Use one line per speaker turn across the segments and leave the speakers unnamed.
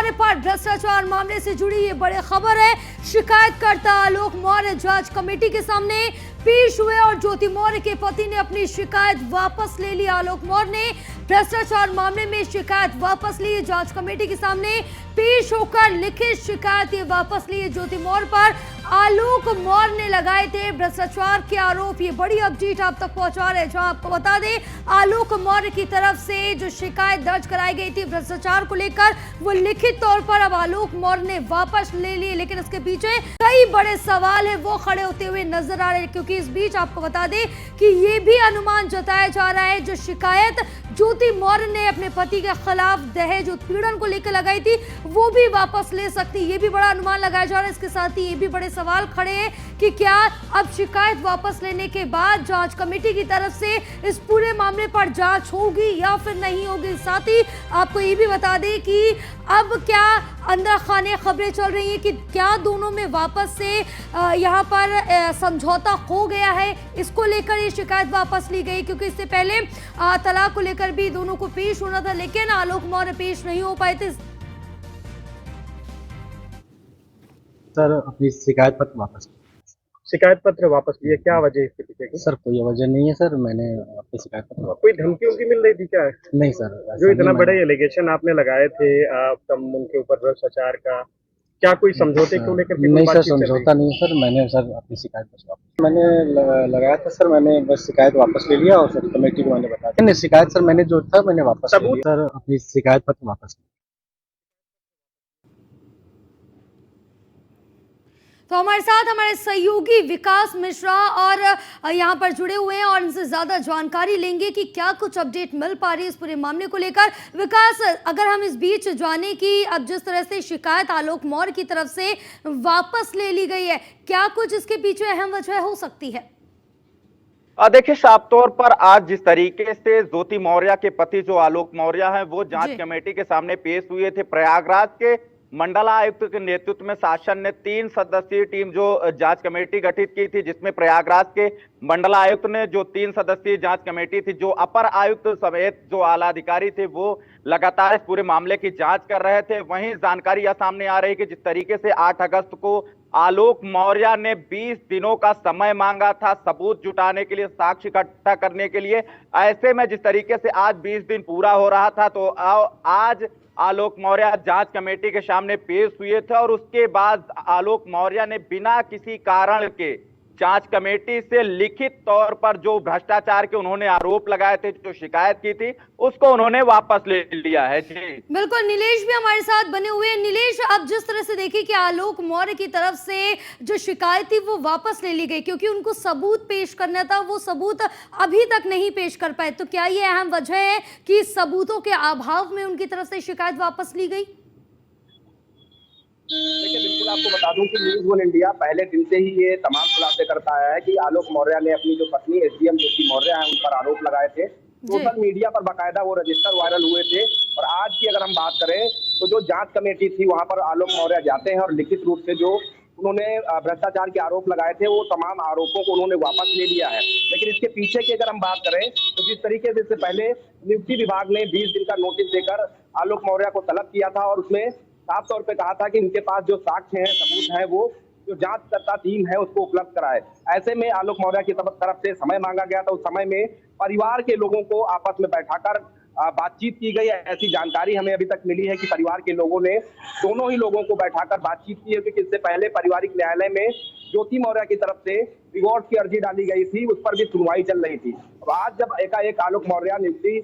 मौर्य पर भ्रष्टाचार मामले से जुड़ी ये बड़ी खबर है। शिकायतकर्ता आलोक मौर्य जांच कमेटी के सामने पेश हुए और ज्योति मौर्य के पति ने अपनी शिकायत वापस ले ली। आलोक मौर्य ने भ्रष्टाचार मामले में शिकायत वापस ली। जांच कमेटी के सामने पेश होकर लिखित शिकायत ये वापस ली। ज्योति मौर्य पर आलोक मौर्य ने लगाए थे भ्रष्टाचार के आरोप। ये बड़ी अपडेट आप तक पहुंचा रहे हैं, जहां आपको बता दें आलोक मौर्य की तरफ से जो शिकायत दर्ज कराई गई थी भ्रष्टाचार को लेकर, वो लिखित तौर पर अब आलोक मौर्य ने वापस ले ली। लेकिन इसके पीछे कई बड़े सवाल है वो खड़े होते हुए नजर आ रहे हैं, क्योंकि इस बीच आपको बता दें कि ये भी अनुमान जताया जा रहा है जो शिकायत ज्योति मौर्य ने अपने पति के खिलाफ दहेज उत्पीड़न को लेकर लगाई थी वो भी वापस ले सकती। ये भी बड़ा अनुमान लगाया जा रहा है। इसके साथ ही ये भी बड़े सवाल खड़े हैं कि क्या अब शिकायत वापस लेने के बाद जांच कमेटी की तरफ से इस पूरे मामले पर जांच होगी या फिर नहीं होगी। साथ ही आपको ये भी बता दें कि अब क्या अंदर खाने खबरें चल रही हैं कि क्या दोनों में वापस से यहाँ पर समझौता हो गया है, इसको लेकर ये शिकायत वापस ली गई, क्योंकि इससे पहले तलाक को लेकर भी दोनों को पेश होना था, लेकिन आलोक मौर्य पेश नहीं हो पाए थे।
सर अपनी शिकायत पत्र वापस लिए, क्या वजह इसके पीछे की?
सर कोई वजह नहीं है सर, मैंने अपनी शिकायत पत्र
कोई धमकी उनकी मिल रही थी क्या?
नहीं सर,
जो इतना बड़े एलिगेशन आपने लगाए थे उनके ऊपर भ्रष्टाचार का, क्या कोई समझौते को लेकर?
नहीं सर, समझौता नहीं है सर। मैंने सर अपनी शिकायत पत्र वापस मैंने लगाया था सर, मैंने बस शिकायत वापस ले लिया और सर कमेटी को मैंने बताया नहीं, शिकायत सर मैंने जो था मैंने वापस ले लिया सर, अपनी शिकायत पत्र वापस।
तो हमारे साथ हमारे सहयोगी विकास मिश्रा और यहाँ पर जुड़े हुए हैं और इनसे ज्यादा जानकारी लेंगे कि क्या कुछ अपडेट मिल पा रही है इस पूरे मामले को लेकर। विकास, अगर हम इस बीच जाने कि अब जिस तरह से शिकायत आलोक मौर्य की तरफ से वापस ले ली गई है, क्या कुछ इसके पीछे अहम वजह हो सकती है?
देखिए, साफ तौर पर आज जिस तरीके से ज्योति मौर्य के पति जो आलोक मौर्य हैं वो जांच कमेटी के सामने पेश हुए थे, प्रयागराज के मंडलायुक्त के नेतृत्व में शासन ने 3 सदस्यीय टीम जो जांच कमेटी गठित की थी, जिसमें प्रयागराज के मंडलायुक्त ने जो 3 सदस्यीय जांच कमेटी थी, जो अपर आयुक्त समेत जो आला अधिकारी थे वो लगातार इस पूरे मामले की जांच कर रहे थे। वहीं जानकारी यह सामने आ रही है कि जिस तरीके से 8 अगस्त को आलोक मौर्य ने 20 दिनों का समय मांगा था सबूत जुटाने के लिए, साक्ष्य इकट्ठा करने के लिए, ऐसे में जिस तरीके से आज 20 दिन पूरा हो रहा था तो आज आलोक मौर्य जांच कमेटी के सामने पेश हुए थे और उसके बाद आलोक मौर्य ने बिना किसी कारण के जांच कमेटी से लिखित तौर पर जो भ्रष्टाचार के उन्होंने आरोप लगाए थे, जो शिकायत की थी, उसको उन्होंने वापस ले लिया है। जी
बिल्कुल, नीलेश भी हमारे साथ बने हुए हैं। नीलेश, अब जिस तरह से देखिए कि आलोक मौर्य की तरफ से जो शिकायत थी वो वापस ले ली गई क्योंकि उनको सबूत पेश करना था, वो सबूत अभी तक नहीं पेश कर पाए, तो क्या ये अहम वजह है कि सबूतों के अभाव में उनकी तरफ से शिकायत वापस ली गई?
देखिए, बिल्कुल आपको बता दूं कि न्यूज़ वन इंडिया पहले दिन से ही ये तमाम खुलासे करता आया है कि आलोक मौर्य ने अपनी जो पत्नी एसडीएम ज्योति मौर्य हैं उन पर आरोप लगाए थे। सोशल मीडिया पर बाकायदा वो रजिस्टर वायरल हुए थे और आज की अगर हम बात करें तो जो जांच कमेटी थी वहां पर आलोक मौर्य जाते हैं और लिखित रूप से जो उन्होंने भ्रष्टाचार के आरोप लगाए थे वो तमाम आरोपों को उन्होंने वापस ले लिया है। लेकिन इसके पीछे की अगर हम बात करें तो जिस तरीके से इससे पहले नियुक्ति विभाग ने 20 दिन का नोटिस देकर आलोक मौर्य को तलब किया था और उसमें साफ तौर पे कहा था कि इनके पास जो साक्ष्य हैं, सबूत हैं, वो जो जांचकर्ता टीम है उसको उपलब्ध कराए। ऐसे में आलोक मौर्य की तरफ से समय मांगा गया था। उस समय में परिवार के लोगों को आपस में बैठाकर बातचीत की गई। ऐसी जानकारी हमें अभी तक मिली है कि परिवार के लोगों ने दोनों ही लोगों को बैठाकर बातचीत की है, क्योंकि इससे पहले पारिवारिक न्यायालय में ज्योति मौर्य की तरफ से डिवोर्स की अर्जी डाली गई थी, उस पर भी सुनवाई चल रही थी। अब आज जब एकाएक आलोक मौर्य नियुक्ति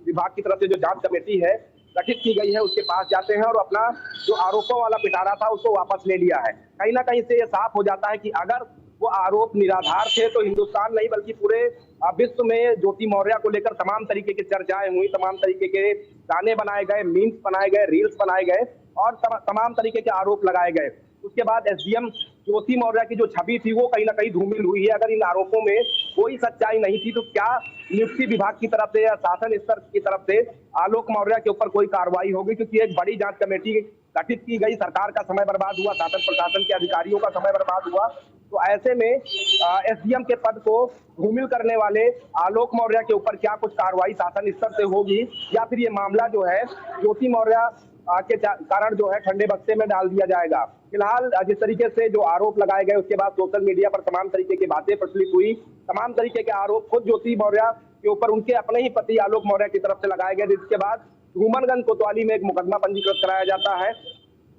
विभाग की तरफ से जो जांच कमेटी है गठित की गई है उसके पास जाते हैं और अपना जो आरोपों वाला पिटारा था उसको वापस ले लिया है। कहीं ना कहीं से ये साफ हो जाता है कि अगर वो आरोप निराधार थे तो हिंदुस्तान नहीं बल्कि पूरे विश्व में ज्योति मौर्य को लेकर तमाम तरीके की चर्चाएं हुई, तमाम तरीके के गाने बनाए गए, मीम्स बनाए गए, रील्स बनाए गए और तमाम तरीके के आरोप लगाए गए। उसके बाद एसडीएम ज्योति मौर्य की जो छवि थी वो कहीं ना कहीं धूमिल हुई है। अगर इन आरोपों में कोई सच्चाई नहीं थी तो क्या नियुक्ति विभाग की तरफ से या शासन स्तर की तरफ से आलोक मौर्य के ऊपर कोई कार्रवाई होगी? क्योंकि एक बड़ी जांच कमेटी गठित की गई, सरकार का समय बर्बाद हुआ, शासन प्रशासन के अधिकारियों का समय बर्बाद हुआ। तो ऐसे में एसडीएम के पद को धूमिल करने वाले आलोक मौर्य के ऊपर क्या कुछ कार्रवाई शासन स्तर से होगी, या फिर ये मामला जो है ज्योति मौर्य के कारण जो है ठंडे बक्से में डाल दिया जाएगा। फिलहाल जिस तरीके से जो आरोप लगाए गए उसके बाद सोशल मीडिया पर तमाम तरीके की बातें प्रचलित हुई, तमाम तरीके के आरोप खुद ज्योति मौर्य के ऊपर उनके अपने ही पति आलोक मौर्य की तरफ से लगाए गए, जिसके बाद धूमनगंज कोतवाली में एक मुकदमा पंजीकृत कराया जाता है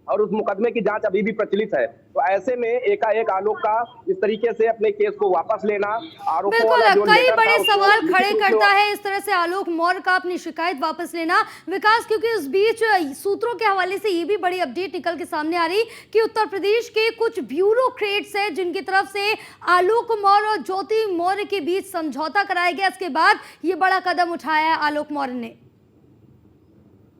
और उस मुकदमे की जांच अभी भी प्रचलित है। तो ऐसे में एकाएक आलोक का इस तरीके से अपने केस को वापस लेना, आरोपों
बिल्कुल
वाला जो
कई
लेटर
बड़े
था, उसको
सवाल
लिखित
खड़े
रूप से
करता है इस तरह से आलोक मौर्य का अपनी शिकायत वापस लेना। विकास, क्योंकि उस बीच सूत्रों के हवाले से ये भी बड़ी अपडेट निकल के सामने आ रही कि उत्तर प्रदेश के कुछ ब्यूरोक्रेट्स हैं जिनकी तरफ से आलोक मौर्य और ज्योति मौर्य के बीच समझौता कराया गया, इसके बाद ये बड़ा कदम उठाया आलोक मौर्य ने।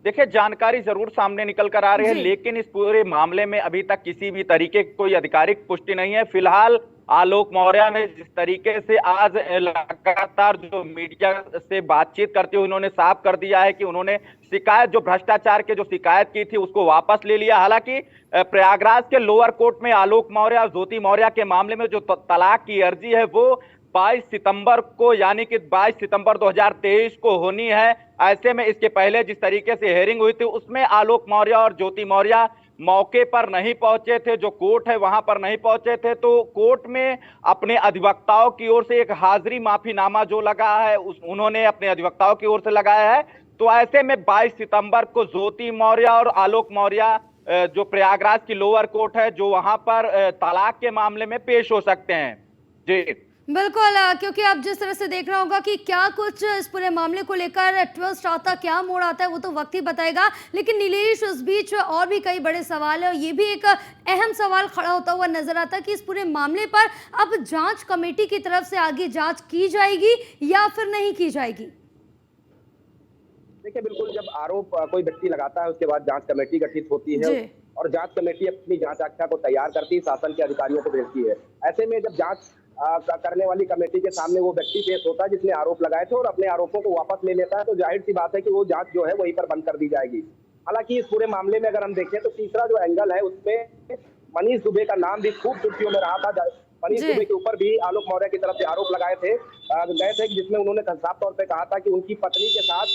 देखिए, जानकारी जरूर सामने निकल कर आ रही है, लेकिन इस पूरे मामले में अभी तक किसी भी तरीके की कोई आधिकारिक पुष्टि नहीं है। फिलहाल आलोक मौर्य ने जिस तरीके से आज लगातार जो मीडिया से बातचीत करते हुए उन्होंने साफ कर दिया है कि उन्होंने शिकायत, जो भ्रष्टाचार के जो शिकायत की थी उसको वापस ले लिया। हालांकि प्रयागराज के लोअर कोर्ट में आलोक मौर्य और ज्योति मौर्य के मामले में जो तलाक की अर्जी है वो 22 सितंबर को, यानी कि 22 सितंबर 2023 को होनी है। ऐसे में इसके पहले जिस तरीके से हेयरिंग हुई थी उसमें आलोक मौर्य और ज्योति मौर्य मौके पर नहीं पहुंचे थे, जो कोर्ट है वहां पर नहीं पहुंचे थे, तो कोर्ट में अपने अधिवक्ताओं की ओर से एक हाजिरी माफीनामा जो लगा है उन्होंने अपने अधिवक्ताओं की ओर से लगाया है। तो ऐसे में 22 सितंबर को ज्योति मौर्य और आलोक मौर्य जो प्रयागराज की लोअर कोर्ट है जो वहां पर तलाक के मामले में पेश हो सकते हैं। जी
बिल्कुल, क्योंकि अब जिस तरह से देखना होगा कि क्या कुछ इस पूरे मामले को लेकर ट्विस्ट आता, क्या मोड़ आता है, वो तो वक्त ही बताएगा। लेकिन नीलेश, उस बीच और भी कई बड़े सवाल है और ये भी एक अहम सवाल खड़ा होता हुआ नजर आता है कि इस पूरे मामले पर अब जांच कमेटी की तरफ से आगे जांच की जाएगी या फिर नहीं की जाएगी।
देखिए, बिल्कुल जब आरोप कोई व्यक्ति लगाता है उसके बाद जांच कमेटी गठित होती है और जांच कमेटी अपनी जांच आख्या को तैयार करती है, शासन के अधिकारियों को भेजती है। ऐसे में जब जांच करने वाली कमेटी के सामने वो व्यक्ति पेश होता है जिसने आरोप लगाए थे और अपने आरोपों को वापस ले लेता है, तो जाहिर सी बात है कि वो जांच जो है वहीं पर बंद कर दी जाएगी। हालांकि इस पूरे मामले में अगर हम देखें तो तीसरा जो एंगल है उसमें मनीष दुबे का नाम भी खूब सुर्खियों में रहा था। मनीष दुबे के ऊपर भी आलोक मौर्य की तरफ से आरोप लगाए थे जिसमें उन्होंने साफ तौर पे कहा था कि उनकी पत्नी के साथ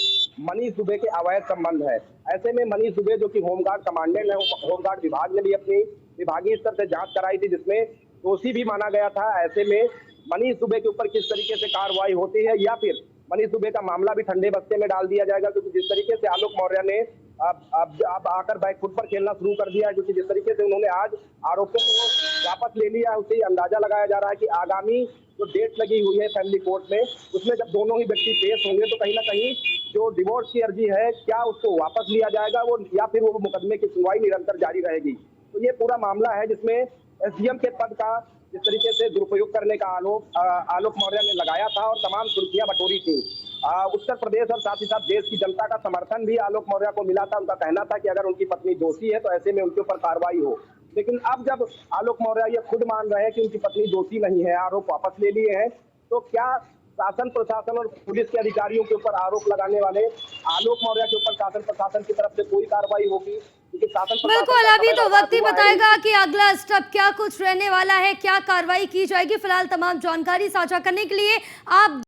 मनीष दुबे के अवैध संबंध है। ऐसे में मनीष दुबे जो कि होमगार्ड कमांडेंट है, होमगार्ड विभाग ने भी अपनी विभागीय स्तर से जांच कराई थी जिसमें दोषी भी माना गया था। ऐसे में मनीष दुबे के ऊपर किस तरीके से कार्रवाई होती है या फिर मनीष दुबे का मामला भी ठंडे बक्से में डाल दिया जाएगा, क्योंकि जिस तरीके से आलोक मौर्य ने अब आकर बैकफुट पर खेलना शुरू कर दिया है, क्योंकि जिस तरीके से उन्होंने आज आरोपों को वापस ले लिया है, उससे अंदाजा लगाया जा रहा है कि आगामी जो डेट लगी हुई है फैमिली कोर्ट में, उसमें जब दोनों ही व्यक्ति पेश होंगे तो कहीं ना कहीं जो डिवोर्स की अर्जी है क्या उसको वापस लिया जाएगा वो, या फिर वो मुकदमे की सुनवाई निरंतर जारी रहेगी। तो ये पूरा मामला है जिसमें एसडीएम के पद का जिस तरीके से दुरुपयोग करने का आलोक मौर्य ने लगाया था और तमाम सुर्खियां बटोरी थी। उत्तर प्रदेश और साथ ही साथ देश की जनता का समर्थन भी आलोक मौर्य को मिला था। उनका कहना था कि अगर उनकी पत्नी दोषी है तो ऐसे में उनके ऊपर कार्रवाई हो। लेकिन अब जब आलोक मौर्य ये खुद मान रहे हैं कि उनकी पत्नी दोषी नहीं है, आरोप वापस ले लिए हैं, तो क्या शासन प्रशासन और पुलिस के अधिकारियों के ऊपर आरोप लगाने वाले आलोक मौर्य के ऊपर शासन प्रशासन की तरफ से कोई कार्रवाई होगी?
बिल्कुल, अभी तो वक्त ही बताएगा कि अगला स्टेप क्या कुछ रहने वाला है, क्या कार्रवाई की जाएगी। फिलहाल तमाम जानकारी साझा करने के लिए आप